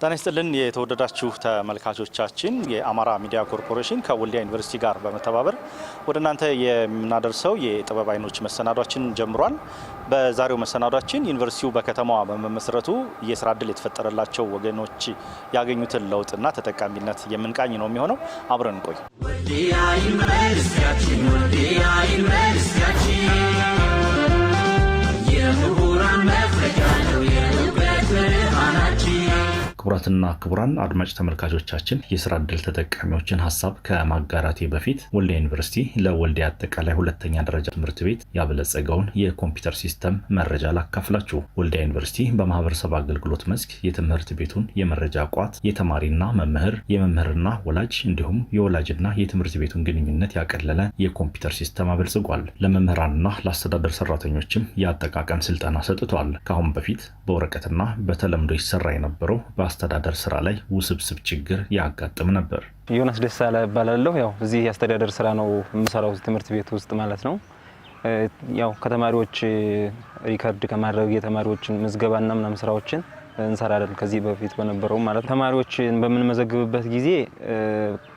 ጤና ይስጥልን የተወደዳችሁ ተመልካቾቻችን የአማራ ሚዲያ ኮርፖሬሽን ከወልዲያ ዩኒቨርሲቲ ጋር በመተባበር ወደ እናንተ የምናደርሰው የጥበብ አይኖች መሰናዷችን ጀምሯል። በዛሬው መሰናዷችን ዩኒቨርሲቲው በከተማዋ በመመስረቱ የስራ ዕድል የተፈጠረላቸው ወገኖች ያገኙትን ለውጥና ተጠቃሚነት የምንቃኝ ነው የሚሆነው። አብረን እንቆይ። ወልዲያ ዩኒቨርሲቲያችን የምሁራን መፍለቂያ ነው የእውቀት ብርሃናችን። ክቡራትና ክቡራን አድማጭ ተመልካቾቻችን የስራ ዕድል ተጠቃሚዎችን ሀሳብ ከማጋራቴ በፊት ወልዲያ ዩኒቨርሲቲ ለወልዲያ አጠቃላይ ሁለተኛ ደረጃ ትምህርት ቤት ያበለጸገውን የኮምፒውተር ሲስተም መረጃ ላካፍላችሁ። ወልዲያ ዩኒቨርሲቲ በማህበረሰብ አገልግሎት መስክ የትምህርት ቤቱን የመረጃ ቋት፣ የተማሪና መምህር፣ የመምህርና ወላጅ እንዲሁም የወላጅና የትምህርት ቤቱን ግንኙነት ያቀለለ የኮምፒውተር ሲስተም አበልጽጓል። ለመምህራንና ለአስተዳደር ሰራተኞችም የአጠቃቀም ስልጠና ሰጥቷል። ከአሁን በፊት በወረቀትና በተለምዶ ይሰራ የነበረው አስተዳደር ስራ ላይ ውስብስብ ችግር ያጋጥም ነበር። ዮናስ ደሳለ እባላለሁ። ያው እዚህ የአስተዳደር ስራ ነው የምሰራው ትምህርት ቤት ውስጥ ማለት ነው። ያው ከተማሪዎች ሪከርድ ከማድረግ የተማሪዎችን ምዝገባና ምናምን ስራዎችን እንሰራለን። ከዚህ በፊት በነበረው ማለት ተማሪዎችን በምንመዘግብበት ጊዜ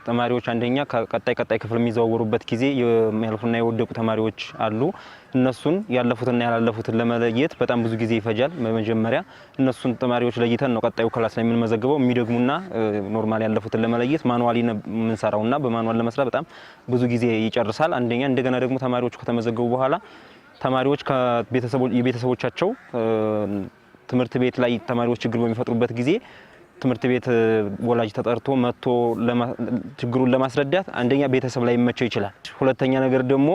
ተማሪዎች አንደኛ ቀጣይ ክፍል የሚዘዋወሩበት ጊዜ የሚያልፉና የወደቁ ተማሪዎች አሉ። እነሱን ያለፉትና ያላለፉትን ለመለየት በጣም ብዙ ጊዜ ይፈጃል። በመጀመሪያ እነሱን ተማሪዎች ለይተን ነው ቀጣዩ ክላስ ላይ የምንመዘግበው። የሚደግሙና ኖርማል ያለፉትን ለመለየት ማኑዋሊ የምንሰራውና በማኑዋል ለመስራት በጣም ብዙ ጊዜ ይጨርሳል። አንደኛ እንደገና ደግሞ ተማሪዎቹ ከተመዘገቡ በኋላ ተማሪዎች የቤተሰቦቻቸው ትምህርት ቤት ላይ ተማሪዎች ችግር በሚፈጥሩበት ጊዜ ትምህርት ቤት ወላጅ ተጠርቶ መጥቶ ችግሩን ለማስረዳት አንደኛ ቤተሰብ ላይ መቸው ይችላል። ሁለተኛ ነገር ደግሞ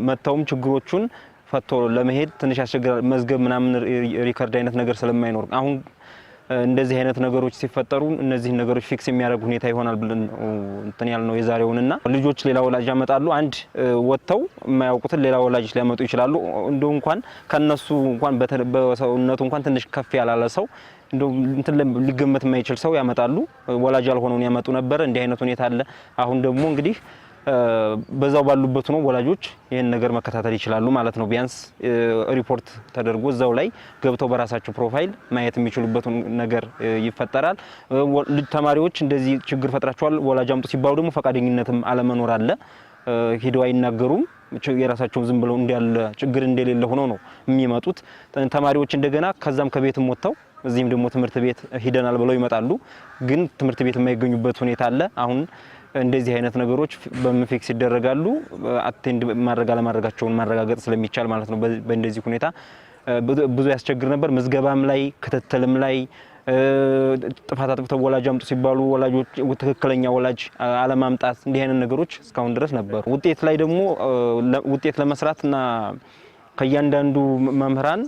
መተውም ችግሮቹን ፈቶ ለመሄድ ትንሽ ያስቸግራል። መዝገብ ምናምን ሪከርድ አይነት ነገር ስለማይኖር አሁን እንደዚህ አይነት ነገሮች ሲፈጠሩ እነዚህ ነገሮች ፊክስ የሚያደርጉ ሁኔታ ይሆናል ብለን እንትን ያልነው የዛሬውንና ልጆች ሌላ ወላጅ ያመጣሉ። አንድ ወጥተው የማያውቁትን ሌላ ወላጅ ሊያመጡ ይችላሉ። እንደው እንኳን ከነሱ እንኳን በሰውነቱ እንኳን ትንሽ ከፍ ያላለ ሰው እንደው እንትን ሊገመት የማይችል ሰው ያመጣሉ። ወላጅ ያልሆነውን ያመጡ ነበር። እንዲህ አይነት ሁኔታ አለ። አሁን ደግሞ እንግዲህ በዛው ባሉበት ነው ወላጆች ይሄን ነገር መከታተል ይችላሉ ማለት ነው። ቢያንስ ሪፖርት ተደርጎ እዛው ላይ ገብተው በራሳቸው ፕሮፋይል ማየት የሚችሉበት ነገር ይፈጠራል። ተማሪዎች እንደዚህ ችግር ፈጥራቸዋል ወላጅ አምጡ ሲባሉ ደግሞ ፈቃደኝነትም አለመኖር አለ። ሄደው አይናገሩም። የራሳቸው ዝም ብለው እንዲያለ ችግር እንደሌለ ሆኖ ነው የሚመጡት ተማሪዎች። እንደገና ከዛም ከቤትም ወጥተው እዚህም ደግሞ ትምህርት ቤት ሂደናል ብለው ይመጣሉ። ግን ትምህርት ቤት የማይገኙበት ሁኔታ አለ። አሁን እንደዚህ አይነት ነገሮች በመፊክስ ይደረጋሉ። አቴንድ ማድረግ አለማድረጋቸውን ማረጋገጥ ስለሚቻል ማለት ነው። በእንደዚህ ሁኔታ ብዙ ያስቸግር ነበር። ምዝገባም ላይ ክትትልም ላይ ጥፋት አጥፍተው ወላጅ አምጡ ሲባሉ ወላጆች ትክክለኛ ወላጅ አለማምጣት እንዲህ አይነት ነገሮች እስካሁን ድረስ ነበሩ። ውጤት ላይ ደግሞ ውጤት ለመስራትና ከያንዳንዱ መምህራን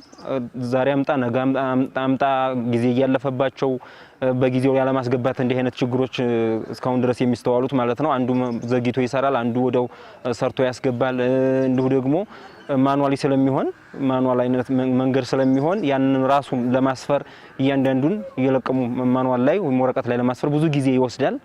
ዛሬ አምጣ ነገ አምጣ ጊዜ ያለፈባቸው በጊዜው ያለ ማስገባት እንዲህ አይነት ችግሮች እስካሁን ድረስ የሚስተዋሉት ማለት ነው። አንዱ ዘግይቶ ይሰራል፣ አንዱ ወደው ሰርቶ ያስገባል። እንዲሁ ደግሞ ማኑዋሊ ስለሚሆን ማኑዋል አይነት መንገድ ስለሚሆን ያንን ራሱ ለማስፈር እያንዳንዱን እየለቀሙ ማኑዋል ላይ ወይም ወረቀት ላይ ለማስፈር ብዙ ጊዜ ይወስዳል።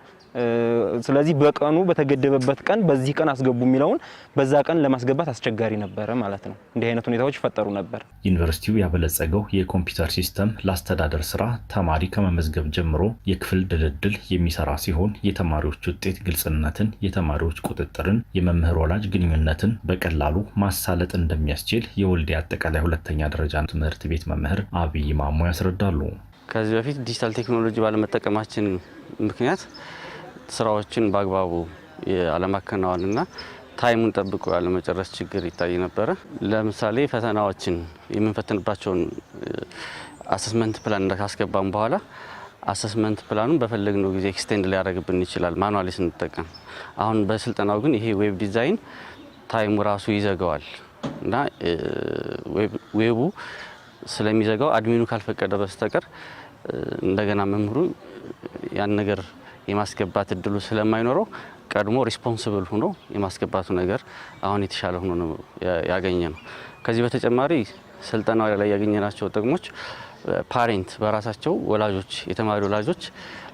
ስለዚህ በቀኑ በተገደበበት ቀን በዚህ ቀን አስገቡ የሚለውን በዛ ቀን ለማስገባት አስቸጋሪ ነበር ማለት ነው። እንዲህ አይነት ሁኔታዎች ይፈጠሩ ነበር። ዩኒቨርሲቲው ያበለጸገው የኮምፒውተር ሲስተም ለአስተዳደር ስራ ተማሪ ከመመዝገብ ጀምሮ የክፍል ድልድል የሚሰራ ሲሆን የተማሪዎች ውጤት ግልጽነትን፣ የተማሪዎች ቁጥጥርን፣ የመምህር ወላጅ ግንኙነትን በቀላሉ ማሳለጥ እንደሚያስችል የወልዲያ አጠቃላይ ሁለተኛ ደረጃ ትምህርት ቤት መምህር አብይ ማሞ ያስረዳሉ። ከዚህ በፊት ዲጂታል ቴክኖሎጂ ባለመጠቀማችን ምክንያት ስራዎችን በአግባቡ ያለማከናወንና ታይሙን ጠብቆ ያለመጨረስ ችግር ይታይ ነበር። ለምሳሌ ፈተናዎችን የምንፈትንባቸውን አሰስመንት ፕላን ካስገባን በኋላ አሰስመንት ፕላኑን በፈለግነው ጊዜ ኤክስቴንድ ሊያደርግብን ይችላል ማኑዋሊ ስንጠቀም። አሁን በስልጠናው ግን ይሄ ዌብ ዲዛይን ታይሙ ራሱ ይዘጋዋል እና ዌቡ ስለሚዘጋው አድሚኑ ካልፈቀደ በስተቀር እንደገና መምህሩ ያን ነገር የማስገባት እድሉ ስለማይኖረው ቀድሞ ሪስፖንሲብል ሆኖ የማስገባቱ ነገር አሁን የተሻለ ሆኖ ነው ያገኘ ነው። ከዚህ በተጨማሪ ስልጠናው ላይ ያገኘናቸው ጥቅሞች ፓሬንት በራሳቸው ወላጆች የተማሪ ወላጆች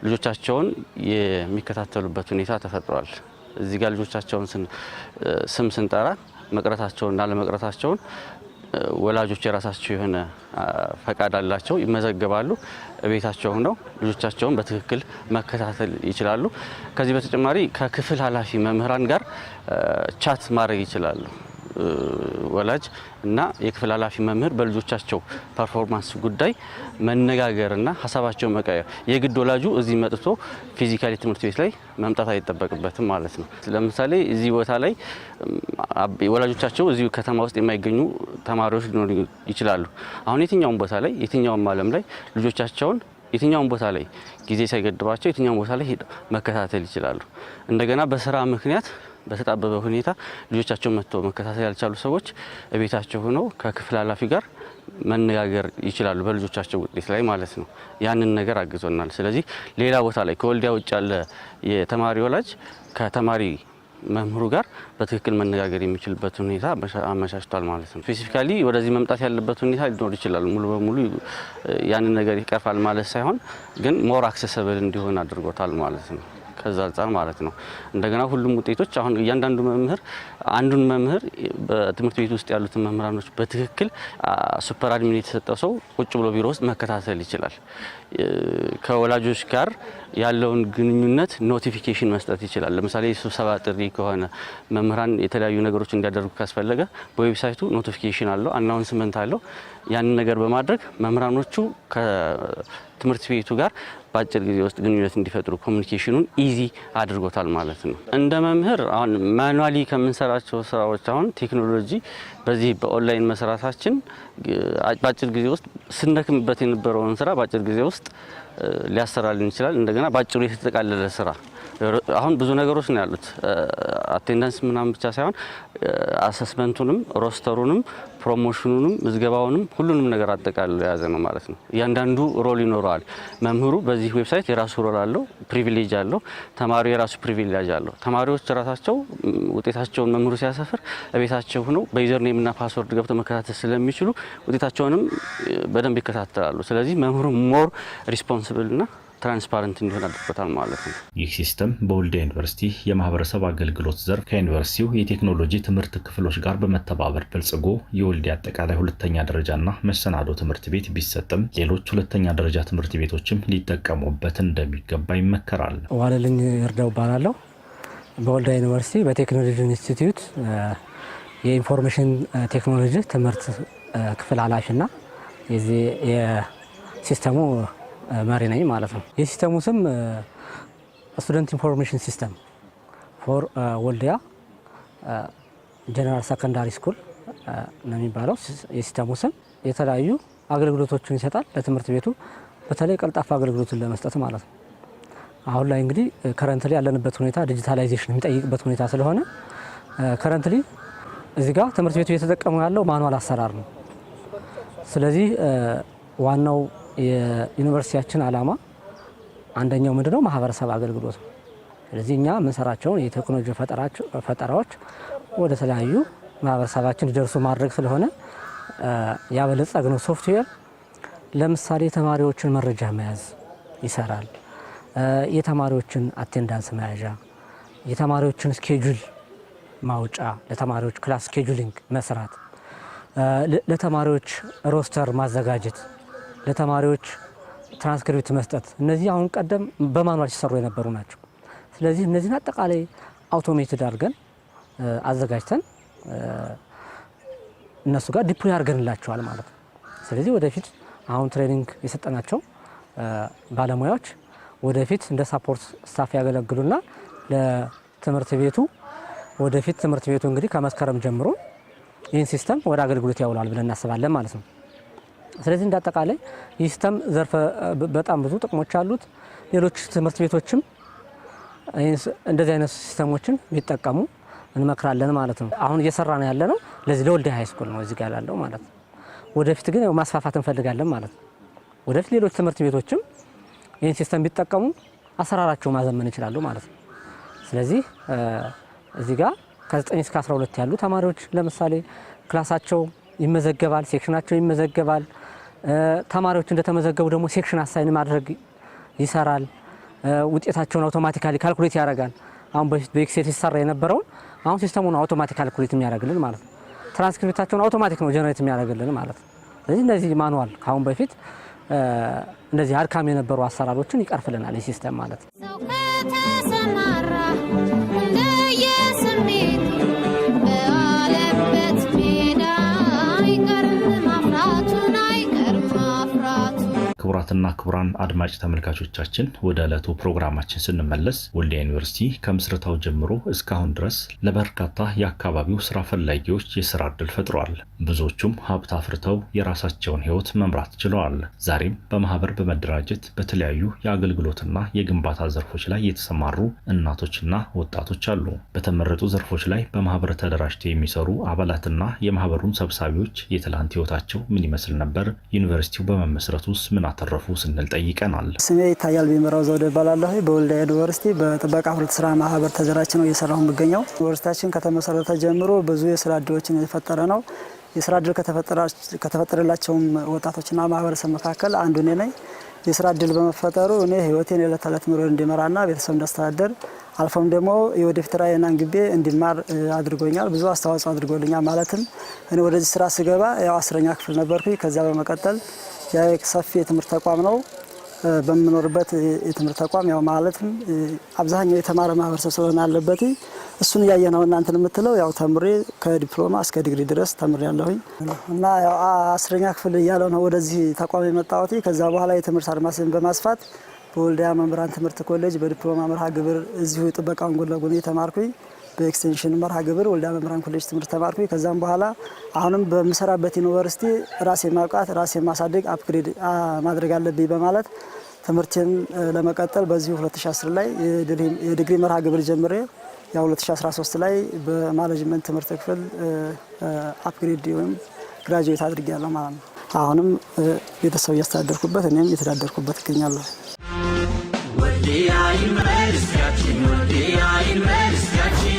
ልጆቻቸውን የሚከታተሉበት ሁኔታ ተፈጥሯል። እዚህ ጋር ልጆቻቸውን ስም ስንጠራ መቅረታቸውንና ለመቅረታቸውን ወላጆች የራሳቸው የሆነ ፈቃድ አላቸው፣ ይመዘገባሉ። ቤታቸው ሆነው ልጆቻቸውን በትክክል መከታተል ይችላሉ። ከዚህ በተጨማሪ ከክፍል ኃላፊ መምህራን ጋር ቻት ማድረግ ይችላሉ። ወላጅ እና የክፍል ኃላፊ መምህር በልጆቻቸው ፐርፎርማንስ ጉዳይ መነጋገርና ሀሳባቸውን መቀየር የግድ ወላጁ እዚህ መጥቶ ፊዚካሊ ትምህርት ቤት ላይ መምጣት አይጠበቅበትም ማለት ነው። ለምሳሌ እዚህ ቦታ ላይ ወላጆቻቸው እዚህ ከተማ ውስጥ የማይገኙ ተማሪዎች ሊኖሩ ይችላሉ። አሁን የትኛውም ቦታ ላይ የትኛውም ዓለም ላይ ልጆቻቸውን የትኛውም ቦታ ላይ ጊዜ ሳይገድባቸው የትኛውም ቦታ ላይ መከታተል ይችላሉ። እንደገና በስራ ምክንያት በተጣበበ ሁኔታ ልጆቻቸው መጥተው መከታተል ያልቻሉ ሰዎች ቤታቸው ሆነው ከክፍል ኃላፊ ጋር መነጋገር ይችላሉ፣ በልጆቻቸው ውጤት ላይ ማለት ነው። ያንን ነገር አግዞናል። ስለዚህ ሌላ ቦታ ላይ ከወልዲያ ውጭ ያለ የተማሪ ወላጅ ከተማሪ መምህሩ ጋር በትክክል መነጋገር የሚችልበት ሁኔታ አመቻችቷል ማለት ነው። ስፔሲፊካሊ ወደዚህ መምጣት ያለበት ሁኔታ ሊኖር ይችላል። ሙሉ በሙሉ ያንን ነገር ይቀርፋል ማለት ሳይሆን ግን ሞር አክሰሰብል እንዲሆን አድርጎታል ማለት ነው። ከዛ አንፃር ማለት ነው። እንደገና ሁሉም ውጤቶች አሁን እያንዳንዱ መምህር አንዱን መምህር በትምህርት ቤት ውስጥ ያሉትን መምህራኖች በትክክል ሱፐር አድሚን የተሰጠው ሰው ቁጭ ብሎ ቢሮ ውስጥ መከታተል ይችላል። ከወላጆች ጋር ያለውን ግንኙነት ኖቲፊኬሽን መስጠት ይችላል። ለምሳሌ ስብሰባ ጥሪ ከሆነ መምህራን የተለያዩ ነገሮች እንዲያደርጉ ካስፈለገ በዌብሳይቱ ኖቲፊኬሽን አለው፣ አናውንስመንት አለው። ያንን ነገር በማድረግ መምህራኖቹ ከትምህርት ቤቱ ጋር በአጭር ጊዜ ውስጥ ግንኙነት እንዲፈጥሩ ኮሚኒኬሽኑን ኢዚ አድርጎታል ማለት ነው። እንደ መምህር አሁን ማኑዋሊ ከምንሰራቸው ስራዎች አሁን ቴክኖሎጂ በዚህ በኦንላይን መስራታችን በአጭር ጊዜ ውስጥ ስንደክምበት የነበረውን ስራ በአጭር ጊዜ ውስጥ ሊያሰራልን ይችላል። እንደገና በአጭሩ የተጠቃለለ ስራ አሁን ብዙ ነገሮች ነው ያሉት። አቴንዳንስ ምናምን ብቻ ሳይሆን አሰስመንቱንም፣ ሮስተሩንም፣ ፕሮሞሽኑንም፣ ምዝገባውንም ሁሉንም ነገር አጠቃልሎ የያዘ ነው ማለት ነው። እያንዳንዱ ሮል ይኖረዋል። መምህሩ በዚህ ዌብሳይት የራሱ ሮል አለው፣ ፕሪቪሌጅ አለው። ተማሪው የራሱ ፕሪቪሌጅ አለው። ተማሪዎች ራሳቸው ውጤታቸውን መምህሩ ሲያሰፍር ቤታቸው ሆነው በዩዘርኔም እና ፓስወርድ ገብተው መከታተል ስለሚችሉ ውጤታቸውንም በደንብ ይከታተላሉ። ስለዚህ መምህሩ ሞር ሪስፖንሲብል እና ትራንስፓረንት እንዲሆን አድርጎታል ማለት ነው። ይህ ሲስተም በወልዲያ ዩኒቨርሲቲ የማህበረሰብ አገልግሎት ዘርፍ ከዩኒቨርሲቲው የቴክኖሎጂ ትምህርት ክፍሎች ጋር በመተባበር በልጽጎ የወልዲያ አጠቃላይ ሁለተኛ ደረጃና መሰናዶ ትምህርት ቤት ቢሰጥም ሌሎች ሁለተኛ ደረጃ ትምህርት ቤቶችም ሊጠቀሙበት እንደሚገባ ይመከራል። ዋለልኝ እርዳው እባላለሁ። በወልዲያ ዩኒቨርሲቲ በቴክኖሎጂ ኢንስቲትዩት የኢንፎርሜሽን ቴክኖሎጂ ትምህርት ክፍል ኃላፊና የዚህ የሲስተሙ መሪ ነኝ ማለት ነው። የሲስተሙ ስም ስቱደንት ኢንፎርሜሽን ሲስተም ፎር ወልዲያ ጀነራል ሰከንዳሪ ስኩል ነው የሚባለው የሲስተሙ ስም። የተለያዩ አገልግሎቶችን ይሰጣል ለትምህርት ቤቱ፣ በተለይ ቀልጣፋ አገልግሎትን ለመስጠት ማለት ነው። አሁን ላይ እንግዲህ ከረንትሊ ያለንበት ሁኔታ ዲጂታላይዜሽን የሚጠይቅበት ሁኔታ ስለሆነ ከረንትሊ እዚህ ጋር ትምህርት ቤቱ እየተጠቀሙ ያለው ማኑዋል አሰራር ነው። ስለዚህ ዋናው የዩኒቨርሲቲያችን ዓላማ አንደኛው ምንድነው? ማህበረሰብ አገልግሎት ነው። ስለዚህ እኛ የምንሰራቸውን የቴክኖሎጂ ፈጠራዎች ወደ ተለያዩ ማህበረሰባችን እንዲደርሱ ማድረግ ስለሆነ ያበለጸግነው ሶፍትዌር ለምሳሌ የተማሪዎችን መረጃ መያዝ ይሰራል። የተማሪዎችን አቴንዳንስ መያዣ፣ የተማሪዎችን ስኬጁል ማውጫ፣ ለተማሪዎች ክላስ ስኬጁሊንግ መስራት፣ ለተማሪዎች ሮስተር ማዘጋጀት፣ ለተማሪዎች ትራንስክሪፕት መስጠት፣ እነዚህ አሁን ቀደም በማኑዋል ሲሰሩ የነበሩ ናቸው። ስለዚህ እነዚህን አጠቃላይ አውቶሜትድ አድርገን አዘጋጅተን እነሱ ጋር ዲፕሎይ አድርገንላቸዋል ማለት ነው። ስለዚህ ወደፊት አሁን ትሬኒንግ የሰጠናቸው ባለሙያዎች ወደፊት እንደ ሳፖርት ስታፍ ያገለግሉና ለትምህርት ቤቱ ወደፊት ትምህርት ቤቱ እንግዲህ ከመስከረም ጀምሮ ይህን ሲስተም ወደ አገልግሎት ያውላል ብለን እናስባለን ማለት ነው። ስለዚህ እንዳጠቃላይ ይህ ሲስተም ዘርፈ በጣም ብዙ ጥቅሞች አሉት። ሌሎች ትምህርት ቤቶችም እንደዚህ አይነት ሲስተሞችን ቢጠቀሙ እንመክራለን ማለት ነው። አሁን እየሰራ ነው ያለ ነው ለዚህ ለወልዲያ ሃይ ስኩል ነው እዚህ ጋር ያለው ማለት ነው። ወደፊት ግን ማስፋፋት እንፈልጋለን ማለት ነው። ወደፊት ሌሎች ትምህርት ቤቶችም ይህን ሲስተም ቢጠቀሙ አሰራራቸው ማዘመን ይችላሉ ማለት ነው። ስለዚህ እዚህ ጋር ከ9 እስከ 12 ያሉ ተማሪዎች ለምሳሌ ክላሳቸው ይመዘገባል፣ ሴክሽናቸው ይመዘገባል። ተማሪዎች እንደተመዘገቡ ደግሞ ሴክሽን አሳይን ማድረግ ይሰራል። ውጤታቸውን አውቶማቲካሊ ካልኩሌት ያደርጋል። አሁን በፊት በኤክሴል ሲሰራ የነበረውን አሁን ሲስተሙን አውቶማቲክ ካልኩሌት የሚያደርግልን ማለት ነው። ትራንስክሪፕታቸውን አውቶማቲክ ነው ጀነሬት የሚያደርግልን ማለት ነው። ስለዚህ እነዚህ ማኑዋል ካሁን በፊት እንደዚህ አድካሚ የነበሩ አሰራሮችን ይቀርፍልናል ሲስተም ማለት ነው። ክቡራትና ክቡራን አድማጭ ተመልካቾቻችን ወደ ዕለቱ ፕሮግራማችን ስንመለስ ወልዲያ ዩኒቨርሲቲ ከምስረታው ጀምሮ እስካሁን ድረስ ለበርካታ የአካባቢው ስራ ፈላጊዎች የስራ ዕድል ፈጥሯል። ብዙዎቹም ሀብት አፍርተው የራሳቸውን ህይወት መምራት ችለዋል። ዛሬም በማህበር በመደራጀት በተለያዩ የአገልግሎትና የግንባታ ዘርፎች ላይ የተሰማሩ እናቶችና ወጣቶች አሉ። በተመረጡ ዘርፎች ላይ በማህበር ተደራጅተው የሚሰሩ አባላትና የማህበሩን ሰብሳቢዎች የትላንት ህይወታቸው ምን ይመስል ነበር? ዩኒቨርሲቲው በመመስረቱስ ምን አተረፉ ስንል ጠይቀናል። ስሜ ይታያል ቢመራው ዘውዴ እባላለሁ። በወልዲያ ዩኒቨርሲቲ በጥበቃ ህብረት ስራ ማህበር ተደራጅ ነው እየሰራሁ የምገኘው። ዩኒቨርሲቲያችን ከተመሰረተ ጀምሮ ብዙ የስራ ዕድሎችን የፈጠረ ነው። የስራ ዕድል ከተፈጠረላቸውም ወጣቶችና ማህበረሰብ መካከል አንዱ እኔ ነኝ። የስራ ዕድል በመፈጠሩ እኔ ህይወቴን የዕለት ተዕለት ኑሮ እንዲመራና ቤተሰብ እንዳስተዳደር አልፎም ደግሞ የወደፊት ራዕይና ግቤ እንዲማር አድርጎኛል። ብዙ አስተዋጽኦ አድርጎልኛል። ማለትም እኔ ወደዚህ ስራ ስገባ ያው 10ኛ ክፍል ነበርኩኝ። ከዛ በመቀጠል ሰፊ የትምህርት ተቋም ነው። በምኖርበት የትምህርት ተቋም ያው ማለትም አብዛኛው የተማረ ማህበረሰብ ስለሆነ ያለበት እሱን እያየ ነው እናንተን የምትለው ያው ተምሬ ከዲፕሎማ እስከ ዲግሪ ድረስ ተምሬ ያለሁኝ እና ያው 10ኛ ክፍል እያለሁ ነው ወደዚህ ተቋም የመጣሁት። ከዛ በኋላ የትምህርት አድማስን በማስፋት በወልዲያ መምህራን ትምህርት ኮሌጅ በዲፕሎማ መርሃ ግብር እዚሁ ጥበቃውን ጎን ለጎን የተማርኩኝ። በኤክስቴንሽን መርሃ ግብር ወልዲያ መምህራን ኮሌጅ ትምህርት ተማርኩኝ። ከዛም በኋላ አሁንም በምሰራበት ዩኒቨርሲቲ ራሴን ማብቃት ራሴን ማሳደግ አፕግሬድ ማድረግ አለብኝ በማለት ትምህርቴን ለመቀጠል በዚሁ 2010 ላይ የዲግሪ መርሃ ግብር ጀምሬ ያው 2013 ላይ በማኔጅመንት ትምህርት ክፍል አፕግሬድ ወይም ግራጁዌት አድርጌያለሁ ማለት ነው። አሁንም ቤተሰብ እያስተዳደርኩበት እኔም እየተዳደርኩበት እገኛለሁ። ወልዲያ ዩኒቨርሲቲያችን ወልዲያ ዩኒቨርሲቲያችን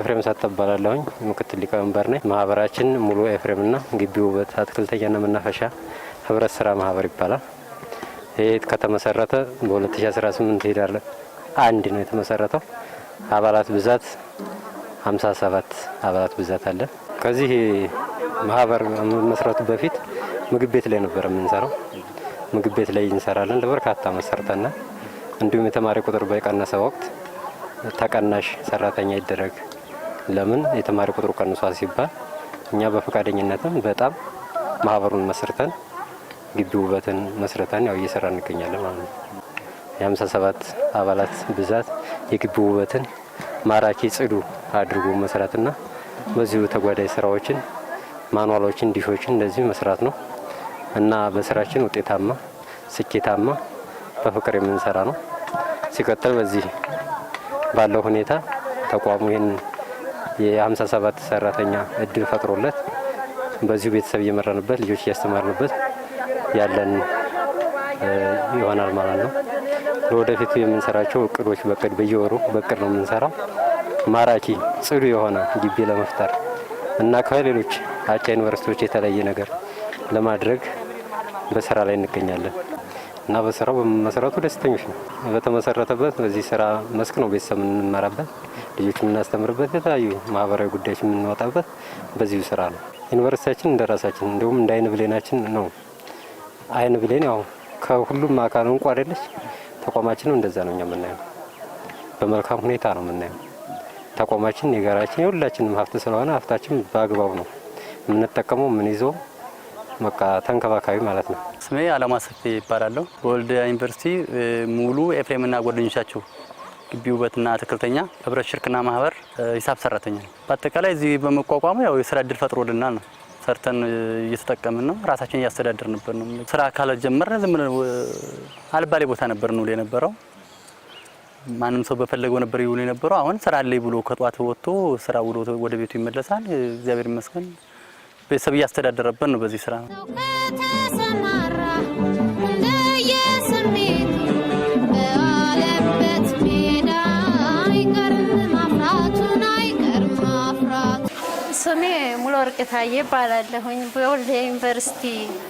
ኤፍሬም ሳተባላለሁኝ ምክትል ሊቀመንበር ነኝ። ማህበራችን ሙሉ ኤፍሬምና ግቢው ውበት አትክልተኛና መናፈሻ ህብረት ስራ ማህበር ይባላል። ይሄ ከተመሰረተ በ2018 ሄዳለ አንድ ነው የተመሰረተው። አባላት ብዛት 57 አባላት ብዛት አለ። ከዚህ ማህበር መስራቱ በፊት ምግብ ቤት ላይ ነበር የምንሰራው። ምግብ ቤት ላይ እንሰራለን ለበርካታ መሰርተና እንዲሁም የተማሪ ቁጥር በቀነሰ ወቅት ተቀናሽ ሰራተኛ ይደረግ ለምን የተማሪ ቁጥሩ ቀንሷል ሲባል እኛ በፈቃደኝነትም በጣም ማህበሩን መስርተን ግቢ ውበትን መስርተን ያው እየሰራ እንገኛለን ማለት ነው። የ57 አባላት ብዛት የግቢ ውበትን ማራኪ ጽዱ አድርጎ መስራትና በዚሁ ተጓዳኝ ስራዎችን ማኑዋሎችን ዲሾችን እንደዚህ መስራት ነው እና በስራችን ውጤታማ ስኬታማ በፍቅር የምንሰራ ነው። ሲቀጥል በዚህ ባለው ሁኔታ ተቋሙ ይሄን የ57 ሰራተኛ እድል ፈጥሮለት በዚሁ ቤተሰብ እየመራንበት ልጆች እያስተማርንበት ያለን ይሆናል ማለት ነው። ለወደፊቱ የምንሰራቸው እቅዶች በቅድ በየወሩ በቅድ ነው የምንሰራው። ማራኪ ጽዱ የሆነ ግቢ ለመፍጠር እና ከሌሎች አቻ ዩኒቨርሲቲዎች የተለየ ነገር ለማድረግ በስራ ላይ እንገኛለን እና በስራው በመሰረቱ ደስተኞች ነው። በተመሰረተበት በዚህ ስራ መስክ ነው ቤተሰብ የምንመራበት፣ ልጆች የምናስተምርበት፣ የተለያዩ ማህበራዊ ጉዳዮች የምንወጣበት በዚሁ ስራ ነው። ዩኒቨርሲቲያችን እንደራሳችን እንዲሁም እንደ አይን ብሌናችን ነው። አይን ብሌን ያው ከሁሉም አካል እንኳ አይደለች። ተቋማችን እንደዛ ነው የምናየው። በመልካም ሁኔታ ነው የምናየው። ተቋማችን የጋራችን የሁላችንም ሀብት ስለሆነ ሀብታችን በአግባቡ ነው የምንጠቀመው ምን ይዘው በቃ ተንከባካቢ ማለት ነው። ስሜ አለማሰፍ ይባላለሁ። በወልዲያ ዩኒቨርሲቲ ሙሉ ኤፍሬምና ጓደኞቻቸው ግቢ ውበትና አትክልተኛ ህብረት ሽርክና ማህበር ሂሳብ ሰራተኛ ነው። በአጠቃላይ እዚህ በመቋቋሙ ያው የስራ እድል ፈጥሮልናል ነው። ሰርተን እየተጠቀምን ነው። ራሳችን እያስተዳደርንበት ነው። ስራ ካለጀመርን ዝም ብለን አልባሌ ቦታ ነበር ነው የነበረው። ማንም ሰው በፈለገው ነበር ይውል የነበረው። አሁን ስራ ላይ ብሎ ከጧት ወጥቶ ስራ ውሎ ወደ ቤቱ ይመለሳል። እግዚአብሔር ይመስገን ቤተሰብ እያስተዳደረበት ነው በዚህ ስራ ነው። ስሜ ሙሉ ወርቅ ታዬ ይባላለሁኝ። በወልዲያ ዩኒቨርሲቲ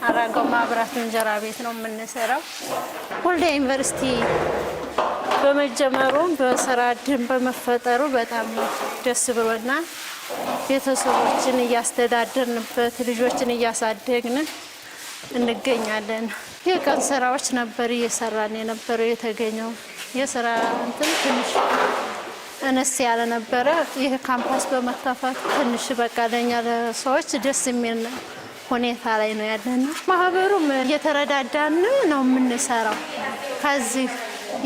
አራጋው ማብራት እንጀራ ቤት ነው የምንሰራው። ወልዲያ ዩኒቨርሲቲ በመጀመሩ በስራ እድል በመፈጠሩ በጣም ደስ ብሎናል። ቤተሰቦችን እያስተዳደርንበት ልጆችን እያሳደግን እንገኛለን። የቀን ስራዎች ነበር እየሰራን የነበረው። የተገኘው የስራ እንትን ትንሽ አነስ ያለ ነበረ። ይህ ካምፓስ በመከፈቱ ትንሽ በቃ ለኛ ለሰዎች ደስ የሚል ሁኔታ ላይ ነው ያለነው። ማህበሩም እየተረዳዳን ነው የምንሰራው። ከዚህ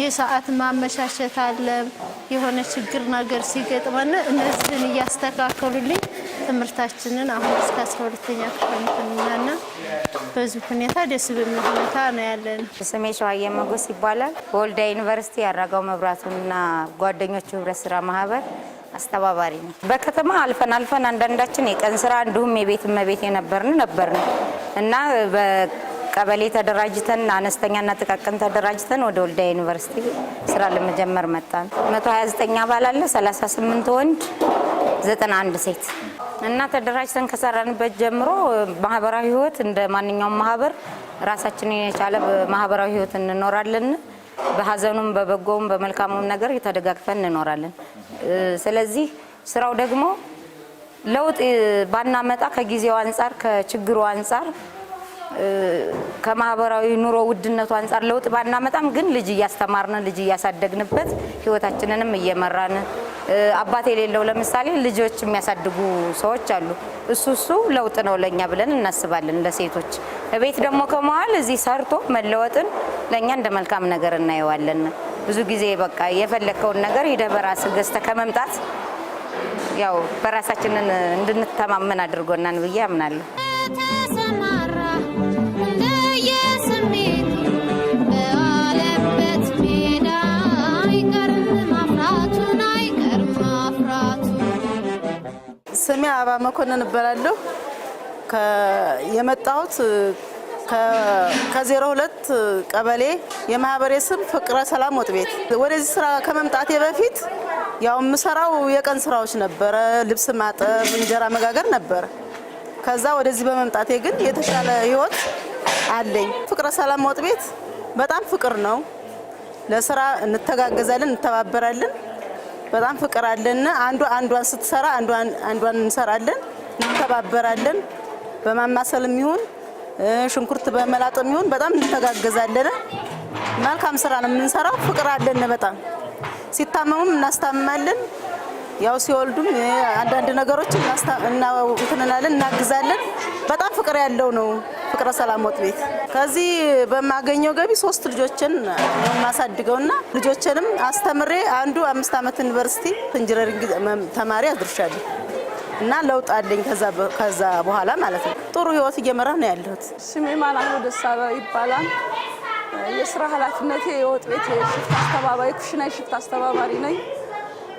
የሰዓት ማመቻቸት አለ። የሆነ ችግር ነገር ሲገጥመን እነዚህን እያስተካከሉልኝ ትምህርታችንን አሁን እስከ 12ኛ ክፍል ተምረናልና በዚህ ሁኔታ ደስ በሚል ሁኔታ ነው ያለነው። ስሜ ሸዋዬ መጎስ ይባላል። በወልዲያ ዩኒቨርሲቲ ያራጋው መብራቱና ጓደኞቹ ህብረት ስራ ማህበር አስተባባሪ ነው። በከተማ አልፈን አንዳንዳችን የቀን ስራ እንዲሁም የቤት እመቤት የነበርን እና በቀበሌ ተደራጅተን አነስተኛና ጥቃቅን ተደራጅተን ወደ ወልዲያ ዩኒቨርሲቲ ስራ ለመጀመር መጣን። 129 አባል አለ፣ 38 ወንድ 91 ሴት እና ተደራጅተን ከሰራንበት ጀምሮ ማህበራዊ ህይወት እንደ ማንኛውም ማህበር ራሳችንን የቻለ ማህበራዊ ህይወት እንኖራለን። በሀዘኑም በበጎም በመልካሙም ነገር የተደጋግፈን እንኖራለን። ስለዚህ ስራው ደግሞ ለውጥ ባናመጣ ከጊዜው አንፃር ከችግሩ አንፃር ከማህበራዊ ኑሮ ውድነቱ አንፃር ለውጥ ባናመጣም ግን ልጅ እያስተማርን ልጅ እያሳደግንበት ህይወታችንንም እየመራን አባት የሌለው ለምሳሌ ልጆች የሚያሳድጉ ሰዎች አሉ። እሱ ለውጥ ነው ለኛ ብለን እናስባለን። ለሴቶች ቤት ደግሞ ከመዋል እዚህ ሰርቶ መለወጥን ለኛ እንደ መልካም ነገር እናየዋለን። ብዙ ጊዜ በቃ የፈለከውን ነገር ሄደህ በራስህ ገዝተህ ከመምጣት ያው በራሳችንን እንድንተማመን አድርጎናል ብዬ አምናለሁ። ስሜ አባ መኮንን እባላለሁ። የመጣሁት ከ02 ቀበሌ የማህበሬ ስም ፍቅረ ሰላም ወጥ ቤት። ወደዚህ ስራ ከመምጣቴ በፊት ያው የምሰራው የቀን ስራዎች ነበረ፣ ልብስ ማጠብ፣ እንጀራ መጋገር ነበረ። ከዛ ወደዚህ በመምጣቴ ግን የተሻለ ህይወት አለኝ። ፍቅረ ሰላም ወጥ ቤት በጣም ፍቅር ነው። ለስራ እንተጋገዛለን፣ እንተባበራለን። በጣም ፍቅር አለን። አንዷን ስትሰራ አንዷን እንሰራለን፣ እንተባበራለን። በማማሰልም ይሁን ሽንኩርት በመላጥም ይሁን በጣም እንተጋገዛለን። መልካም ስራ ነው የምንሰራው። ፍቅር አለን በጣም። ሲታመሙም እናስታምማለን። ያው ሲወልዱም አንዳንድ ነገሮች እናግዛለን። በጣም ፍቅር ያለው ነው ፍቅረ ሰላም ወጥ ቤት። ከዚህ በማገኘው ገቢ 3 ልጆችን ማሳድገውና ልጆችንም አስተምሬ አንዱ 5 ዓመት ዩኒቨርሲቲ ኢንጂነሪንግ ተማሪ አድርሻለሁ እና ለውጥ አለኝ ከዛ በኋላ ማለት ነው። ጥሩ ህይወት እየመራሁ ነው ያለሁት። ስሜ ማናሁ ደሳባ ይባላል። የስራ ኃላፊነቴ የወጥ ቤት ሽፍት አስተባባሪ ኩሽና ሽፍት አስተባባሪ ነኝ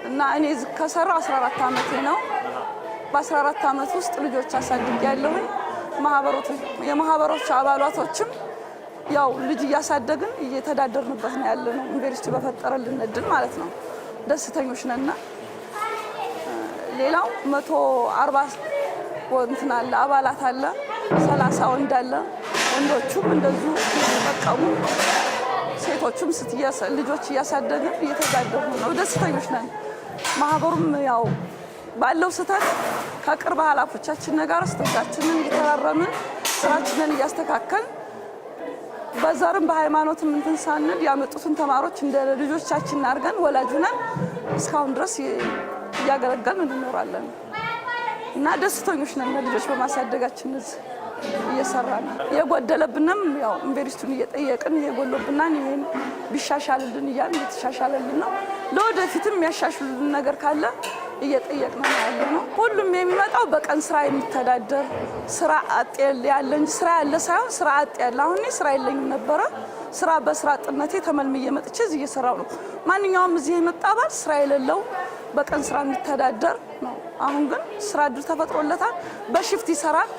እና እኔ ከሰራው 14 ዓመቴ ነው። በ14 ዓመት ውስጥ ልጆች አሳድጌያለሁ። የማህበሮች አባላቶችም ያው ልጅ እያሳደግን እየተዳደርንበት ነው ያለነው። ዩኒቨርሲቲ በፈጠረልን እድል ማለት ነው። ደስተኞች ነንና ሌላው 140 ወንትና አለ አባላት አለ 30 ወንድ አለ። ወንዶቹም እንደዚሁ ተጠቀሙ። ሴቶቹም ልጆች እያሳደግን እየተዳደርን ነው። ደስተኞች ነን። ማህበሩም ያው ባለው ስህተት ከቅርብ ኃላፊዎቻችን ጋር ስህተታችንን እየተራረምን ስራችንን እያስተካከልን በዘርም በሃይማኖትም እንትን ሳንል ያመጡትን ተማሪዎች እንደ ልጆቻችን አድርገን ወላጅ ሆነን እስካሁን ድረስ እያገለገልን እንኖራለን እና ደስተኞች ነን። ልጆች በማሳደጋችን እየሰራን የጎደለብንም ያው ዩኒቨርሲቲውን እየጠየቅን የጎሎብናን ይሄን ቢሻሻልልን እያልን እየተሻሻለልን ነው። ለወደፊትም የሚያሻሽሉልን ነገር ካለ እየጠየቅን ነው ያለነው። ሁሉም የሚመጣው በቀን ስራ የሚተዳደር ስራ አጥ ያለ እንጂ ስራ ያለ ሳይሆን ስራ አጥ ያለ። አሁን ስራ የለኝም ነበረ። ስራ በስራ አጥነቴ ተመልምዬ መጥቼ እዚህ እየሰራው ነው። ማንኛውም እዚህ የመጣ ባል ስራ የሌለው በቀን ስራ የሚተዳደር ነው። አሁን ግን ስራ እድል ተፈጥሮለታል። በሽፍት ይሰራል።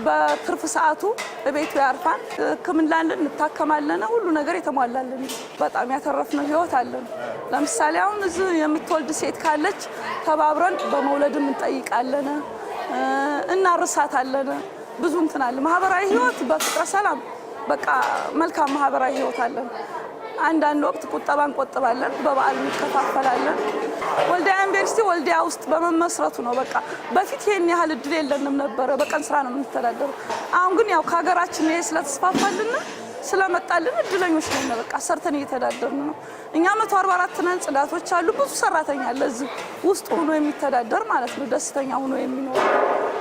በትርፍ ሰዓቱ በቤቱ ያርፋል። ሕክምና አለን፣ እንታከማለን። ሁሉ ነገር የተሟላልን በጣም ያተረፍነው ህይወት አለን። ለምሳሌ አሁን እዚህ የምትወልድ ሴት ካለች ተባብረን በመውለድም እንጠይቃለን፣ እናርሳታለን። ብዙ እንትን አለ። ማህበራዊ ህይወት በፍቅረ ሰላም በቃ መልካም ማህበራዊ ህይወት አለን። አንዳንድ ወቅት ቁጠባ እንቆጥባለን፣ በበዓል እንከፋፈላለን። ወልዲያ ዩኒቨርሲቲ ወልዲያ ውስጥ በመመስረቱ ነው። በቃ በፊት ይሄን ያህል እድል የለንም ነበረ። በቀን ስራ ነው የምንተዳደረው። አሁን ግን ያው ከሀገራችን ይሄ ስለተስፋፋልን ስለመጣልን እድለኞች ነን። በቃ ሰርተን እየተዳደርን ነው። እኛ 144 ነን። ጽዳቶች አሉ። ብዙ ሰራተኛ አለ እዚህ ውስጥ ሆኖ የሚተዳደር ማለት ነው። ደስተኛ ሆኖ የሚኖር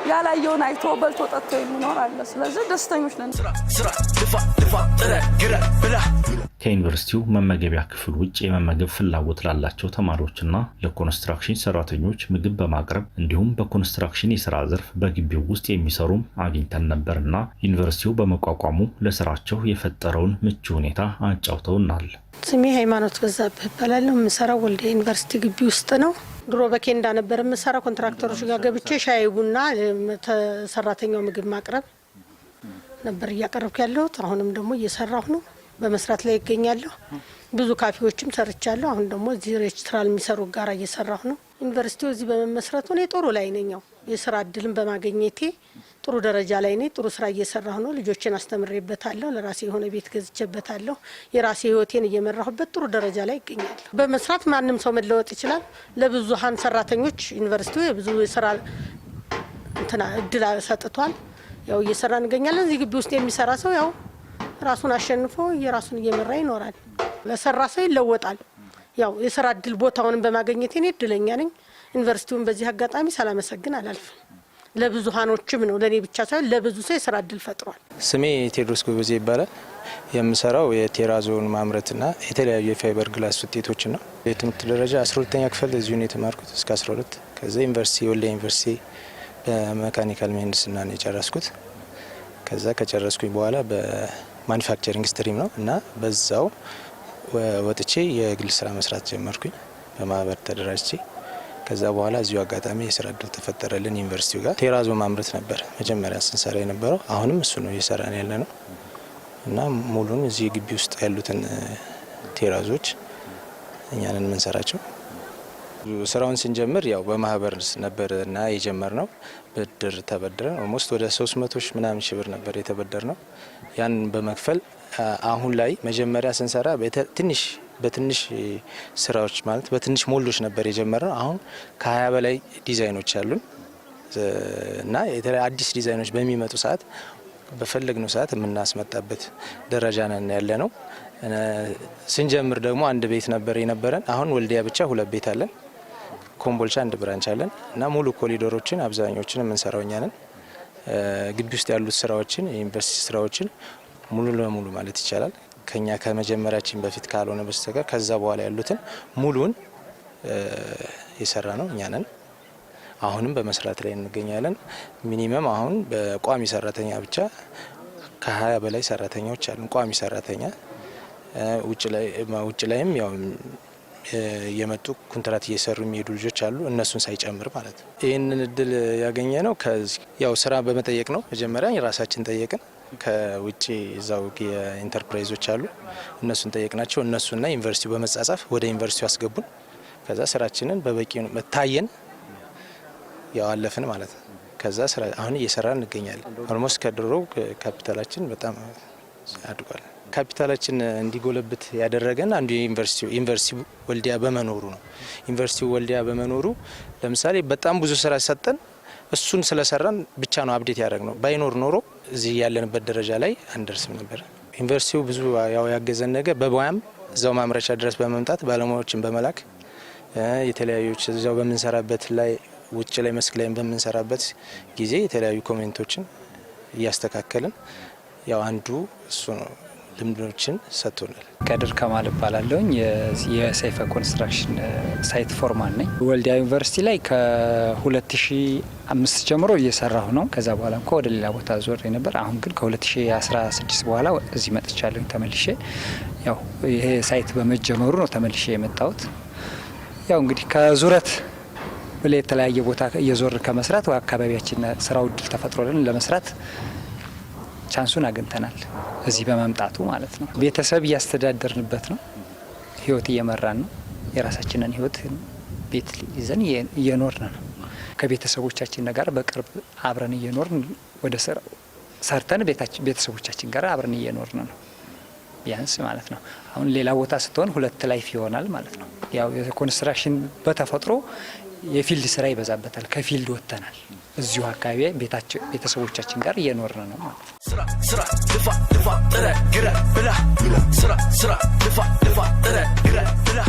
ያላየውን አይቶ በልቶ ጠጥቶ የሚኖር አለ። ስለዚህ ደስተኞች ነን። ከዩኒቨርሲቲው መመገቢያ ክፍል ውጭ የመመገብ ፍላጎት ላላቸው ተማሪዎችና ለኮንስትራክሽን ሰራተኞች ምግብ በማቅረብ እንዲሁም በኮንስትራክሽን የስራ ዘርፍ በግቢው ውስጥ የሚሰሩም አግኝተን ነበርና ዩኒቨርሲቲው በመቋቋሙ ለስራቸው የፈጠረውን ምቹ ሁኔታ አጫውተውናል። ስሜ ሃይማኖት በዛብህ እባላለሁ። የምሰራው ወልዲያ ዩኒቨርሲቲ ግቢ ውስጥ ነው። ድሮ በኬንዳ ነበር የምሰራው። ኮንትራክተሮች ጋር ገብቼ ሻይ ቡና ሰራተኛው ምግብ ማቅረብ ነበር እያቀረብኩ ያለሁት። አሁንም ደግሞ እየሰራሁ ነው፣ በመስራት ላይ ይገኛለሁ። ብዙ ካፌዎችም ሰርቻለሁ። አሁን ደግሞ እዚህ ሬጅስትራል የሚሰሩ ጋር እየሰራሁ ነው። ዩኒቨርሲቲው እዚህ በመመስረቱ እኔ ጥሩ ላይ ነኝ። የስራ እድልን በማግኘቴ ጥሩ ደረጃ ላይ ነኝ። ጥሩ ስራ እየሰራሁ ነው። ልጆችን አስተምሬበታለሁ። ለራሴ የሆነ ቤት ገዝቼበታለሁ። የራሴ ህይወቴን እየመራሁበት ጥሩ ደረጃ ላይ ይገኛለሁ። በመስራት ማንም ሰው መለወጥ ይችላል። ለብዙሃን ሰራተኞች ዩኒቨርሲቲው የብዙ የስራ እድል ሰጥቷል። ያው እየሰራ እንገኛለን። እዚህ ግቢ ውስጥ የሚሰራ ሰው ያው ራሱን አሸንፎ የራሱን እየመራ ይኖራል። ለሰራ ሰው ይለወጣል። ያው የስራ እድል ቦታውን በማግኘቴ እኔ እድለኛ ነኝ። ዩኒቨርሲቲውን በዚህ አጋጣሚ ሳላመሰግን አላልፍም። ለብዙሃኖችም ነው፣ ለኔ ብቻ ሳይሆን ለብዙ ሰው የስራ እድል ፈጥሯል። ስሜ ቴዎድሮስ ጎበዜ ይባላል። የምሰራው የቴራዞን ማምረትና የተለያዩ የፋይበር ግላስ ውጤቶችን ነው። የትምህርት ደረጃ 12ኛ ክፍል እዚሁ ነው የተማርኩት እስከ 12። ከዛ ዩኒቨርሲቲ ወልዲያ ዩኒቨርሲቲ በሜካኒካል ምህንድስና ነው የጨረስኩት። ከዛ ከጨረስኩኝ በኋላ በማኒፋክቸሪንግ ስትሪም ነው እና በዛው ወጥቼ የግል ስራ መስራት ጀመርኩኝ በማህበር ተደራጅቼ። ከዛ በኋላ እዚሁ አጋጣሚ የስራ እድል ተፈጠረልን ዩኒቨርሲቲው ጋር። ቴራዞ ማምረት ነበር መጀመሪያ ስንሰራ የነበረው። አሁንም እሱ ነው እየሰራን ያለ ነው እና ሙሉን እዚህ ግቢ ውስጥ ያሉትን ቴራዞች እኛንን የምንሰራቸው። ስራውን ስንጀምር ያው በማህበር ነበር እና የጀመርነው። ብድር ተበድረን ኦልሞስት ወደ 300 ሺህ ምናምን ሺህ ብር ነበር የተበደርነው። ያን በመክፈል አሁን ላይ መጀመሪያ ስንሰራ በትንሽ ስራዎች ማለት በትንሽ ሞልዶች ነበር የጀመርነው። አሁን ከ20 በላይ ዲዛይኖች አሉን እና አዲስ ዲዛይኖች በሚመጡ ሰዓት በፈለግነው ሰዓት የምናስመጣበት ደረጃ ነን ያለ ነው። ስንጀምር ደግሞ አንድ ቤት ነበር የነበረን። አሁን ወልዲያ ብቻ 2 ቤት አለን። ኮምቦልቻ 1 ብራንች አለን እና ሙሉ ኮሪዶሮችን አብዛኞችን የምንሰራው እኛ ነን። ግቢ ውስጥ ያሉት ስራዎችን የዩኒቨርሲቲ ስራዎችን ሙሉ ለሙሉ ማለት ይቻላል ከኛ ከመጀመሪያችን በፊት ካልሆነ በስተቀር ከዛ በኋላ ያሉትን ሙሉን የሰራ ነው እኛ ነን። አሁንም በመስራት ላይ እንገኛለን። ሚኒመም አሁን በቋሚ ሰራተኛ ብቻ ከ20 በላይ ሰራተኞች አሉን። ቋሚ ሰራተኛ ውጭ ላይም ያው የመጡ ኮንትራት እየሰሩ የሚሄዱ ልጆች አሉ፣ እነሱን ሳይጨምር ማለት ነው። ይህንን እድል ያገኘ ነው ያው ስራ በመጠየቅ ነው። መጀመሪያ የራሳችን ጠየቅን። ከውጭ እዛው የኢንተርፕራይዞች አሉ፣ እነሱን ጠየቅናቸው። እነሱና ዩኒቨርሲቲው በመጻጻፍ ወደ ዩኒቨርሲቲው አስገቡን። ከዛ ስራችንን በበቂ መታየን ያው አለፍን ማለት ነው። ከዛ ስራ አሁን እየሰራን እንገኛለን። ኦልሞስት ከድሮ ካፒታላችን በጣም አድጓል። ካፒታላችን እንዲጎለብት ያደረገን አንዱ ዩኒቨርሲቲ ወልዲያ በመኖሩ ነው። ዩኒቨርሲቲ ወልዲያ በመኖሩ ለምሳሌ በጣም ብዙ ስራ ሰጠን። እሱን ስለሰራን ብቻ ነው አፕዴት ያደረግነው። ባይኖር ኖሮ እዚህ ያለንበት ደረጃ ላይ አንደርስም ነበር። ዩኒቨርሲቲው ብዙ ያው ያገዘን ነገር በሙያም እዛው ማምረቻ ድረስ በመምጣት ባለሙያዎችን በመላክ የተለያዩች እዛው በምንሰራበት ላይ ውጭ ላይ መስክ ላይ በምንሰራበት ጊዜ የተለያዩ ኮሜንቶችን እያስተካከልን ያው አንዱ እሱ ነው። ልምዶችን ሰጥቶናል። ከድር ከማል እባላለሁኝ። የሰይፈ ኮንስትራክሽን ሳይት ፎርማን ነኝ። ወልዲያ ዩኒቨርሲቲ ላይ ከ2005 ጀምሮ እየሰራሁ ነው። ከዛ በኋላ እንኳ ወደ ሌላ ቦታ ዞር ነበር። አሁን ግን ከ2016 በኋላ እዚህ መጥቻለሁ ተመልሼ። ያው ይሄ ሳይት በመጀመሩ ነው ተመልሼ የመጣሁት። ያው እንግዲህ ከዙረት ብለ የተለያየ ቦታ እየዞር ከመስራት አካባቢያችን ስራው እድል ተፈጥሮልን ለመስራት ቻንሱን አግኝተናል እዚህ በመምጣቱ ማለት ነው። ቤተሰብ እያስተዳደርንበት ነው። ህይወት እየመራን ነው። የራሳችንን ህይወት ቤት ይዘን እየኖርን ነው። ከቤተሰቦቻችን ጋር በቅርብ አብረን እየኖርን ወደ ስራ ሰርተን ቤተሰቦቻችን ጋር አብረን እየኖርን ነው። ቢያንስ ማለት ነው። አሁን ሌላ ቦታ ስትሆን 2 ላይፍ ይሆናል ማለት ነው። ያው የኮንስትራክሽን በተፈጥሮ የፊልድ ስራ ይበዛበታል። ከፊልድ ወጥተናል። እዚሁ አካባቢ ቤተሰቦቻችን ጋር እየኖርን ነው ማለት ነው። ስራ ልፋ ልፋ ጥረ ግረ ብላ ስራ ልፋ ልፋ ጥረ ግረ ብላ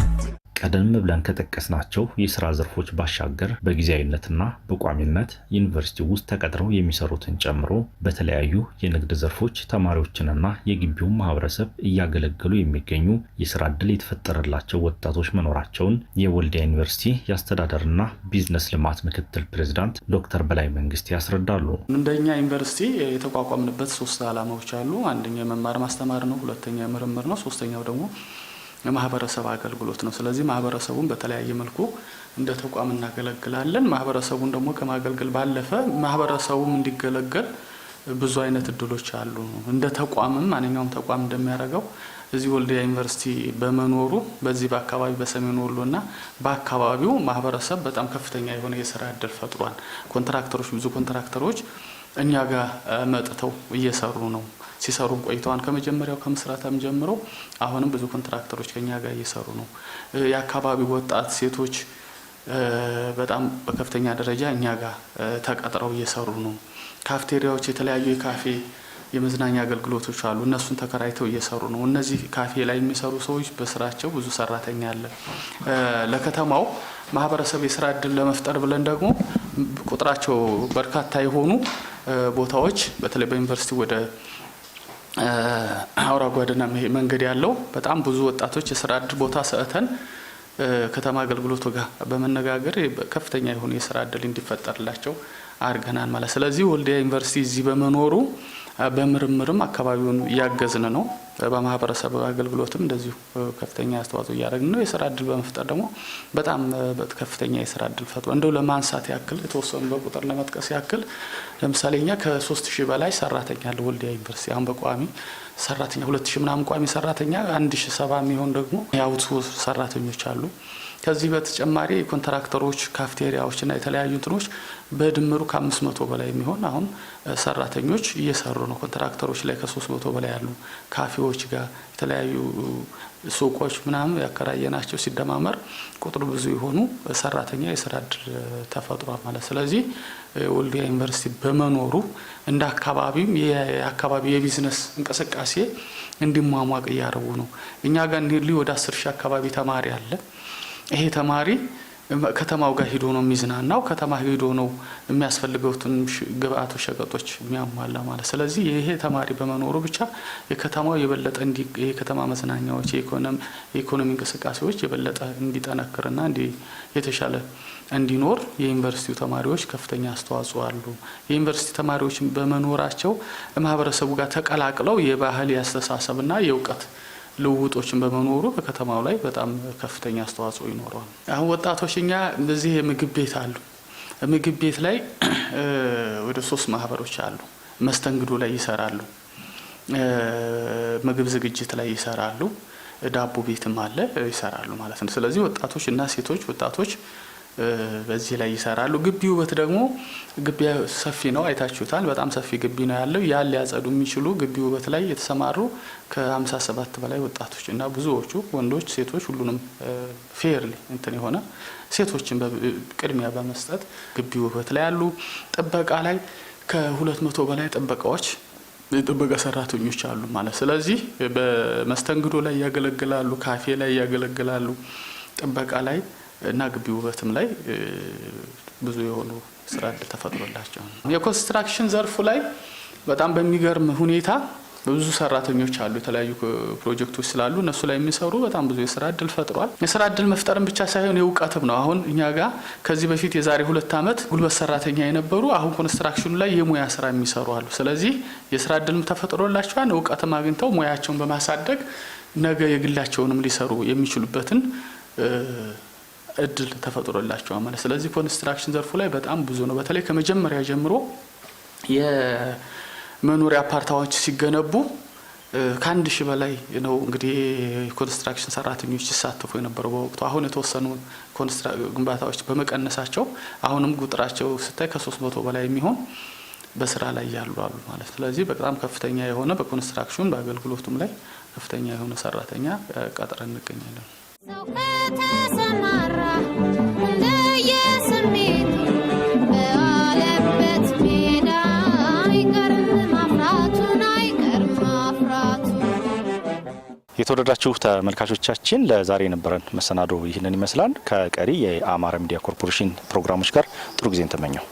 ቀደም ብለን ከጠቀስናቸው የሥራ ዘርፎች ባሻገር በጊዜያዊነትና በቋሚነት ዩኒቨርሲቲ ውስጥ ተቀጥረው የሚሰሩትን ጨምሮ በተለያዩ የንግድ ዘርፎች ተማሪዎችንና የግቢውን ማህበረሰብ እያገለገሉ የሚገኙ የሥራ ዕድል የተፈጠረላቸው ወጣቶች መኖራቸውን የወልዲያ ዩኒቨርሲቲ የአስተዳደርና ቢዝነስ ልማት ምክትል ፕሬዝዳንት ዶክተር በላይ መንግስት ያስረዳሉ። እንደኛ ዩኒቨርሲቲ የተቋቋምንበት 3 ዓላማዎች አሉ። አንደኛ የመማር ማስተማር ነው፣ ሁለተኛ የምርምር ነው፣ ሶስተኛው ደግሞ የማህበረሰብ አገልግሎት ነው። ስለዚህ ማህበረሰቡን በተለያየ መልኩ እንደ ተቋም እናገለግላለን። ማህበረሰቡን ደግሞ ከማገልገል ባለፈ ማህበረሰቡም እንዲገለገል ብዙ አይነት እድሎች አሉ። እንደ ተቋምም ማንኛውም ተቋም እንደሚያደርገው እዚህ ወልዲያ ዩኒቨርሲቲ በመኖሩ በዚህ በአካባቢ በሰሜን ወሎና በአካባቢው ማህበረሰብ በጣም ከፍተኛ የሆነ የሥራ እድል ፈጥሯል። ኮንትራክተሮች ብዙ ኮንትራክተሮች እኛ ጋር መጥተው እየሰሩ ነው። ሲሰሩ ቆይተዋል። ከመጀመሪያው ከምስራታም ጀምሮ አሁንም ብዙ ኮንትራክተሮች ከኛ ጋር እየሰሩ ነው። የአካባቢው ወጣት ሴቶች በጣም በከፍተኛ ደረጃ እኛ ጋር ተቀጥረው እየሰሩ ነው። ካፍቴሪያዎች፣ የተለያዩ የካፌ የመዝናኛ አገልግሎቶች አሉ። እነሱን ተከራይተው እየሰሩ ነው። እነዚህ ካፌ ላይ የሚሰሩ ሰዎች በስራቸው ብዙ ሰራተኛ አለ። ለከተማው ማህበረሰብ የሥራ እድል ለመፍጠር ብለን ደግሞ ቁጥራቸው በርካታ የሆኑ ቦታዎች በተለይ በዩኒቨርሲቲ ወደ አውራ ጓደና መንገድ ያለው በጣም ብዙ ወጣቶች የሥራ እድል ቦታ ሰጥተን ከተማ አገልግሎት ጋር በመነጋገር ከፍተኛ የሆነ የሥራ እድል እንዲፈጠርላቸው አድርገናል ማለት። ስለዚህ ወልዲያ ዩኒቨርሲቲ እዚህ በመኖሩ በምርምርም አካባቢውን እያገዝን ነው። በማህበረሰብ አገልግሎትም እንደዚሁ ከፍተኛ አስተዋጽኦ እያደረግን ነው። የሥራ እድል በመፍጠር ደግሞ በጣም ከፍተኛ የሥራ እድል ፈጥሮ እንደው ለማንሳት ያክል የተወሰኑ በቁጥር ለመጥቀስ ያክል ለምሳሌ እኛ ከ3000 በላይ ሰራተኛ አለ ወልዲያ ዩኒቨርሲቲ። አሁን በቋሚ ሰራተኛ 2000 ምናምን ቋሚ ሰራተኛ 1070 የሚሆን ደግሞ የአውትሶርስ ሰራተኞች አሉ። ከዚህ በተጨማሪ ኮንትራክተሮች፣ ካፍቴሪያዎችና የተለያዩ እንትኖች በድምሩ ከ500 በላይ የሚሆን አሁን ሰራተኞች እየሰሩ ነው። ኮንትራክተሮች ላይ ከ300 በላይ ያሉ ካፌዎች ጋር የተለያዩ ሱቆች ምናምን ያከራየናቸው ሲደማመር ቁጥሩ ብዙ የሆኑ ሰራተኛ የሥራ እድል ተፈጥሯል ማለት። ስለዚህ ወልዲያ ዩኒቨርሲቲ በመኖሩ እንደ አካባቢም የአካባቢ የቢዝነስ እንቅስቃሴ እንዲሟሟቅ እያደረጉ ነው። እኛ ጋር ወደ 10,000 አካባቢ ተማሪ አለ። ይሄ ተማሪ ከተማው ጋር ሄዶ ነው የሚዝናናው። ከተማ ሄዶ ነው የሚያስፈልገውትን ግብአቶች፣ ሸቀጦች የሚያሟላ ማለት። ስለዚህ ይሄ ተማሪ በመኖሩ ብቻ የከተማው የበለጠ የከተማ መዝናኛዎች፣ የኢኮኖሚ እንቅስቃሴዎች የበለጠ እንዲጠነክርና የተሻለ እንዲኖር የዩኒቨርሲቲው ተማሪዎች ከፍተኛ አስተዋጽኦ አሉ። የዩኒቨርሲቲ ተማሪዎች በመኖራቸው ማህበረሰቡ ጋር ተቀላቅለው የባህል ያስተሳሰብና የእውቀት ልውጦችን በመኖሩ በከተማው ላይ በጣም ከፍተኛ አስተዋጽኦ ይኖረዋል። አሁን ወጣቶች እኛ በዚህ ምግብ ቤት አሉ። ምግብ ቤት ላይ ወደ 3 ማህበሮች አሉ። መስተንግዶ ላይ ይሰራሉ፣ ምግብ ዝግጅት ላይ ይሰራሉ፣ ዳቦ ቤትም አለ ይሰራሉ ማለት ነው። ስለዚህ ወጣቶች እና ሴቶች ወጣቶች በዚህ ላይ ይሰራሉ። ግቢ ውበት ደግሞ ግቢ ሰፊ ነው፣ አይታችሁታል። በጣም ሰፊ ግቢ ነው ያለው። ያን ሊያጸዱ የሚችሉ ግቢ ውበት ላይ የተሰማሩ ከ57 በላይ ወጣቶች እና ብዙዎቹ ወንዶች፣ ሴቶች ሁሉንም ፌርሊ እንትን የሆነ ሴቶችን ቅድሚያ በመስጠት ግቢ ውበት ላይ ያሉ። ጥበቃ ላይ ከ200 በላይ ጥበቃዎች የጥበቃ ሰራተኞች አሉ ማለት። ስለዚህ በመስተንግዶ ላይ ያገለግላሉ፣ ካፌ ላይ ያገለግላሉ፣ ጥበቃ ላይ እና ግቢ ውበትም ላይ ብዙ የሆኑ ስራ እድል ተፈጥሮላቸው። የኮንስትራክሽን ዘርፉ ላይ በጣም በሚገርም ሁኔታ ብዙ ሰራተኞች አሉ። የተለያዩ ፕሮጀክቶች ስላሉ እነሱ ላይ የሚሰሩ በጣም ብዙ የስራ እድል ፈጥሯል። የስራ እድል መፍጠርም ብቻ ሳይሆን የእውቀትም ነው። አሁን እኛ ጋር ከዚህ በፊት የዛሬ 2 ዓመት ጉልበት ሰራተኛ የነበሩ አሁን ኮንስትራክሽኑ ላይ የሙያ ስራ የሚሰሩ አሉ። ስለዚህ የስራ እድልም ተፈጥሮላቸዋል። እውቀትም አግኝተው ሙያቸውን በማሳደግ ነገ የግላቸውንም ሊሰሩ የሚችሉበትን እድል ተፈጥሮላቸዋል ማለት። ስለዚህ ኮንስትራክሽን ዘርፉ ላይ በጣም ብዙ ነው። በተለይ ከመጀመሪያ ጀምሮ የመኖሪያ አፓርታዎች ሲገነቡ ከ1000 በላይ ነው እንግዲህ ኮንስትራክሽን ሰራተኞች ሲሳተፉ የነበረው በወቅቱ። አሁን የተወሰኑ ግንባታዎች በመቀነሳቸው አሁንም ቁጥራቸው ስታይ ከ300 በላይ የሚሆን በስራ ላይ ያሉ አሉ ማለት። ስለዚህ በጣም ከፍተኛ የሆነ በኮንስትራክሽን በአገልግሎቱም ላይ ከፍተኛ የሆነ ሰራተኛ ቀጥረን እንገኛለን። የተወደዳችሁ ተመልካቾቻችን ለዛሬ የነበረን መሰናዶ ይህንን ይመስላል። ከቀሪ የአማራ ሚዲያ ኮርፖሬሽን ፕሮግራሞች ጋር ጥሩ ጊዜን ተመኘው።